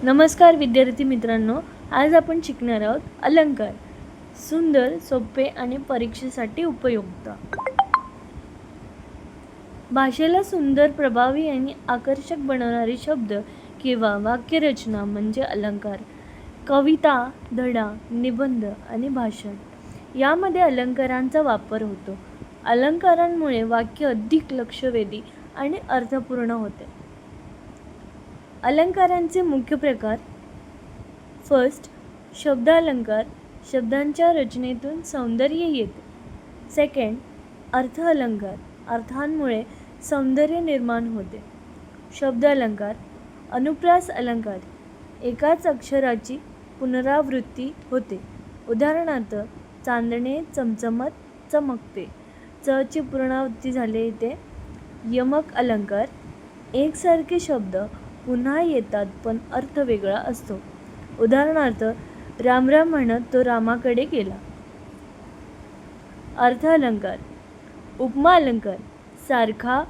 नमस्कार विद्यार्थी मित्रांनो, आज आपण शिकणार आहोत अलंकार. सुंदर, सोपे आणि परीक्षेसाठी उपयुक्त. भाषेला सुंदर, प्रभावी आणि आकर्षक बनवणारे शब्द किंवा वाक्यरचना म्हणजे अलंकार. कविता, धडा, निबंध आणि भाषण यामध्ये अलंकारांचा वापर होतो. अलंकारांमुळे वाक्य अधिक लक्षवेधी आणि अर्थपूर्ण होते. अलंकारांचे मुख्य प्रकार. फर्स्ट, शब्दालंकार. शब्दांच्या रचनेतून सौंदर्य येते. सेकंड, अर्थ अलंकार. अर्थांमुळे सौंदर्य निर्माण होते. शब्दालंकार. अनुप्रास अलंकार. एकाच अक्षराची पुनरावृत्ती होते. उदाहरणार्थ, चांदणे चमचमत चमकते. च ची पुनरावृत्ती झाली इथे. यमक अलंकार. एकसारखे शब्द पुन्हा येतात पण अर्थ वेगळा असतो. उदाहरणार्थ, राम राम म्हणत तो रामाकडे गेला. अर्थ अलंकार. उपमा अलंकार. सारखा,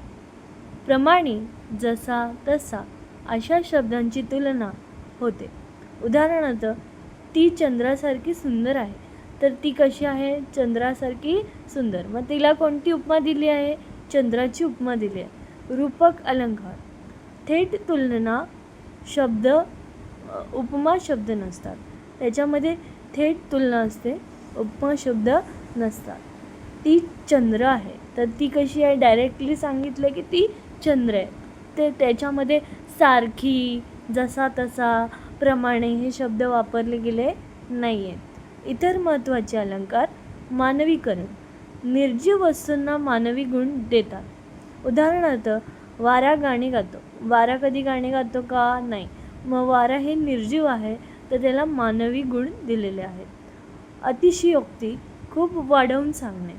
प्रमाणे, जसा, तसा अशा शब्दांची तुलना होते. उदाहरणार्थ, ती चंद्रासारखी सुंदर आहे. तर ती कशी आहे? चंद्रासारखी सुंदर. मग तिला कोणती उपमा दिली आहे? चंद्राची उपमा दिली आहे. रूपक अलंकार. थेट तुलना शब्द उपमा शब्द नसतात. त्याच्यामध्ये थेट तुलना असते, उपमा शब्द नसतात. ती चंद्र आहे, तर ती कशी आहे? डायरेक्टली सांगितलं की ती चंद्र आहे. ते त्याच्यामध्ये सारखी, जसा तसा, प्रमाणे हे शब्द वापरले गेले नाही आहेत. इतर महत्त्वाचे अलंकार. मानवीकरण. निर्जीव वस्तूंना मानवी गुण देतात. उदाहरणार्थ, वारा गाणे गातो. वारा कधी गाणे गातो का? नाही. मग वारा हे निर्जीव आहे, तर त्याला मानवी गुण दिलेले आहेत. अतिशयोक्ती. खूप वाढवून सांगणे.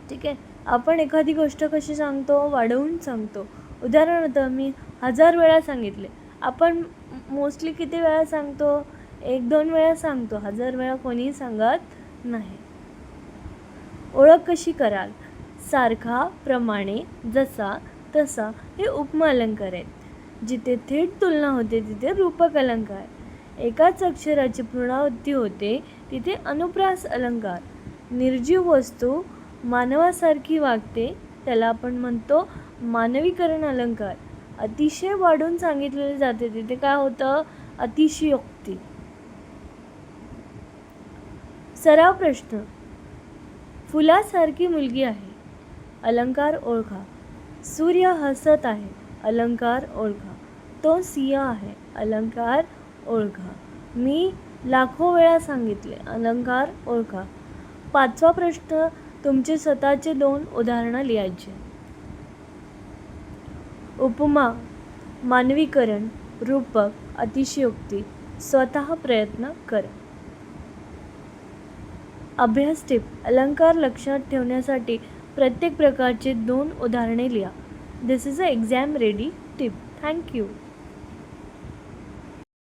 ठीक आहे, आपण एखादी गोष्ट कशी सांगतो? वाढवून सांगतो. उदाहरणार्थ, मी 1000 वेळा सांगितले. आपण मोस्टली किती वेळा सांगतो? 1-2 वेळा सांगतो. 1000 वेळा कोणीही सांगत नाही. ओळख कशी कराल? सारखा, प्रमाणे, जसा, तसा हे उपमा अलंकार आहेत. जिथे थेट तुलना होते तिथे रूपक अलंकार. एकाच अक्षराची पुनरावृत्ती होते तिथे अनुप्रास अलंकार. निर्जीव वस्तू मानवासारखी वागते, त्याला आपण म्हणतो मानवीकरण अलंकार. अतिशय वाढून सांगितलेले जाते तिथे काय होतं? अतिशयोक्ती. सराव प्रश्न. फुलासारखी मुलगी आहे. अलंकार ओळखा. सूर्य हसत आहे. अलंकार ओळखा. तो सिंह आहे. अलंकार ओळखा. मी लाखो वेळा सांगितले. अलंकार ओळखा. 5वा प्रश्न. तुमचे स्वतःचे 2 उदाहरणं लिहायचे. उपमा, मानवीकरण, रूपक, अतिशयोक्ती. स्वतः प्रयत्न करा. अभ्यास टिप. अलंकार लक्षात ठेवण्यासाठी प्रत्येक प्रकारचे 2 उदाहरणे लिहा. This is a exam ready tip. Thank you.